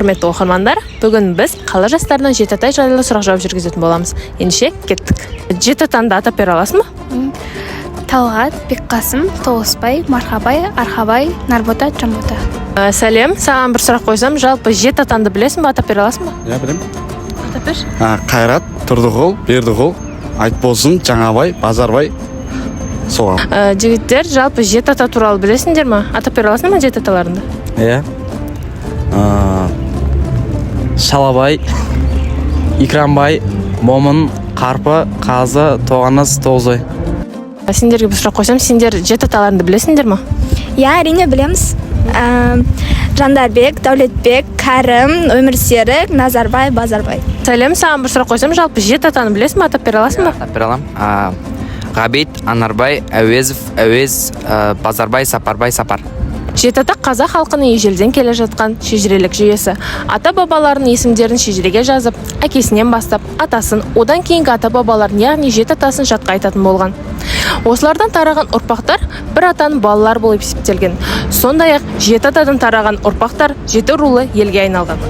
құрметті оқырмандар, бүгін біз қала жастарынан Жетіатай жайлы сұрақ жауап жүргізетін боламыз. Ендеше кеттік. Жетіатанды атап бере аласың ба? Талғат, Бекқасым, Толысбай, Мархабай, Архабай, Нарбота, Жамбота. Сәлем, саған бір сұрақ қойсам, жалпы Жетіатанды білесің ба, атап бере аласың ба? Я білем. Атап берші. Қайрат, Тұрдығұл, Бердіғұл, Айтболсын, Жаңабай, Базарбай, соған. Жігіттер, жалпы Жетіата туралы білесіңдер ма? Атап бере аласың ба Жетіаталарыңды? Иә. Шалабай, Икрамбай, Момын, Қарпы, Қазы, Тоғанас, Тоғызбай. Сендерге бір сұрақ қойсам, сендер Жетіаталарыңды білесіңдер ма? Я, әрине білеміз. Жандарбек, Дәулетбек, Кәрім, Өмірсерік, Назарбай, Базарбай. Сәлем, саған бір сұрақ қойсам, жалпы Жетіатаны білесің ба, атап бере аласың ба? Атап бере алам. Ғабит, Анарбай, Әуезов, Әуез, Базарбай, Сапарбай, Сапар. Жетіата қазақ халқының ежелден келе жатқан шежірелік жүйесі. Ата бабалардың есімдерін шежіреге жазып, әкесінен бастап атасын, одан кейінгі ата бабаларын, яғни жеті атасын жатқа айтатын болған. Осылардан тараған ұрпақтар бір атаның балалар болып есептелген. Сондай-ақ жеті атадан тараған ұрпақтар жеті рулы елге айналған.